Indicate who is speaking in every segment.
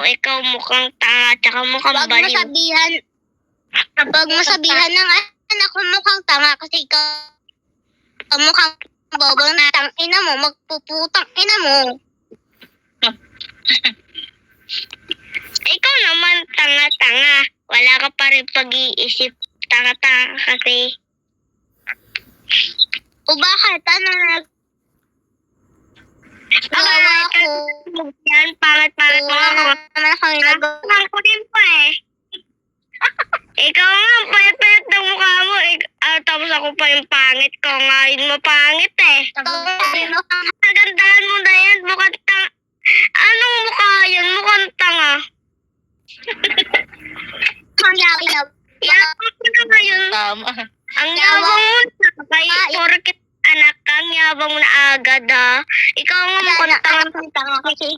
Speaker 1: ikaw mukhang tanga, tsaka mukhang baliw. Wag mo sabihan ng anak ko mukhang tanga kasi ikaw mukhang bobo na ina mo, magpuputang ina mo. Ikaw naman tanga-tanga. Wala ka pa rin pag-iisip. Tanga-tanga kasi. O bakit? Ano nagawa ko? Yan, pangat-pangat mo ako. Naman ako ginagawa ko din pa eh. Ikaw nga, payat-payat ng mukha mo. Tapos ako pa yung pangit ko. Ngayon mo pangit eh. Kagandahan mo na yan. Mukhang tanga. Anong mukha yan? Mukhang tanga. Yabang mo na ngayon.
Speaker 2: Tama.
Speaker 1: Ang yabang mo na. Kaya porket anak kang yabang mo na agad ha. Ikaw nga mukhang tanga kasi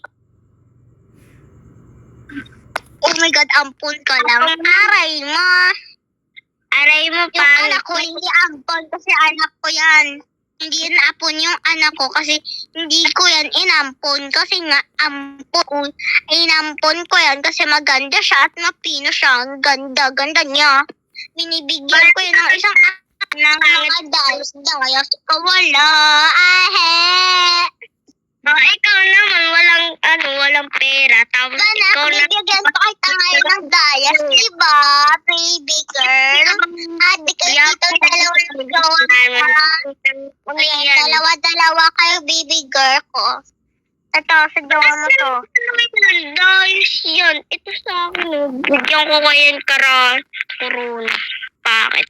Speaker 1: oh my God, ampun ka lang. Aray mo. Aray mo pa. Yung anak ko, hindi ampun kasi anak ko yan. Hindi yan apon yung anak ko kasi hindi ko yan inampon kasi nga ampon. Inampon ko yan kasi maganda siya at mapino siya. Ang ganda niya. Binibigyan ko yan ng isang ng mga dayos. Wala. Ikaw naman, walang pera. Tapos ikaw na... Bibigyan ko kay tangay ng dayas, diba, baby girl? Dito dalawa kayo, baby girl ko. Ito, sigawa mo to. Dayas yan. Ito sa akin. Bigyan ko kayo yung corona. Bakit?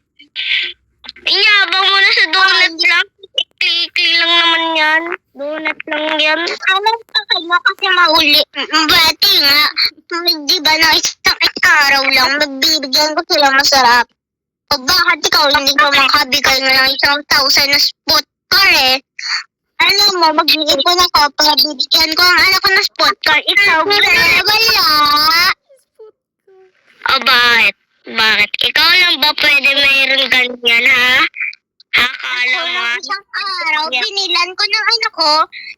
Speaker 1: Inyabang mo na sa donut lang. Klikli lang naman yan. Donut lang yan. Alam ka kayo kasi mauli. Bati nga. Di ba na isang araw lang, magbibigyan ko sila masarap. O bakit ikaw hindi ko makabigay na ng 1,000 na spot car eh? Alam mo, mag-iipon ako para bibigyan ko ang anak ko na spot car. Ikaw, wala. O bakit? Bakit? Ikaw lang ba pwede mayroon ganyan ha? Akala mo ha? Isang araw, binilan ko ng anak ko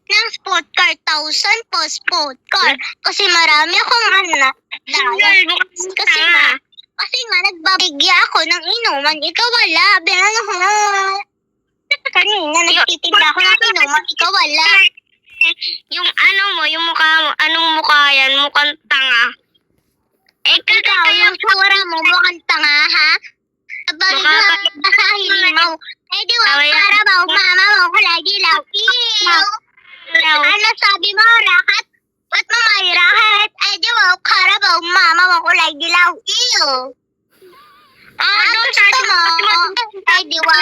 Speaker 1: ng sport car, 1,000 po sport car. Kasi marami akong anak. Kasi nga, nagbabigya ako ng inuman. Ikaw wala. Kanina, nagtitinda ako ng inuman. Ikaw wala. Yung yung mukha mo, anong mukha yan? Mukhang tanga. Ikaw, yung tsura mo, mukhang tanga, ha? Basahin mo. Di ba, para ba, mama mo ko lagi lang. Ano sabi mo, rakat? Ba't mo may rakat? Di ba, para ba, mama mo ko lagi lang. Doon sabi mo. Di ba?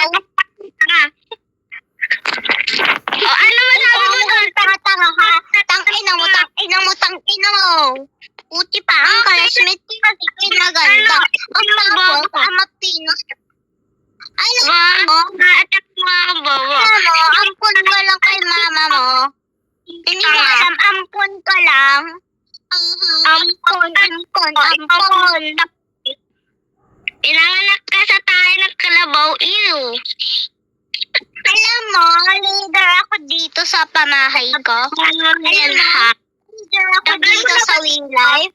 Speaker 1: Ano masabi mo doon? Tanga-tanga ka. Tang-ina mo. Uti pa ang kalasmit kasi kinaganda. Ang tapos, ang mapinos. Alam mo, ampun ka lang kay mama mo. Hindi mo alam, ampun ka lang. Ampun. Inanganak ka sa tayo ng kalabaw, ew. Alam mo, leader ako dito sa pamahay ko. Ayan ha. Leader ako dito sa Wing Life.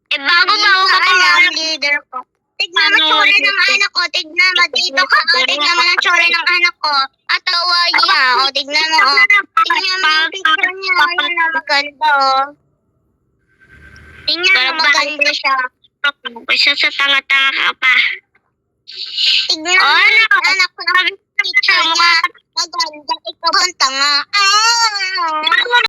Speaker 1: Bago ka alam, leader ko. Tignan mo tsura ng anak ko. Tignan mo dito ka. Tignan mo ng tsura ng anak ko. Atawa niya. Tignan mo. Tignan mo yung picture niya. Ayan na maganda. Tignan mo maganda siya. Isa sa tanga-tanga ka pa. Tignan mo anak ko ng picture niya. Maganda. Ikaw ang tanga.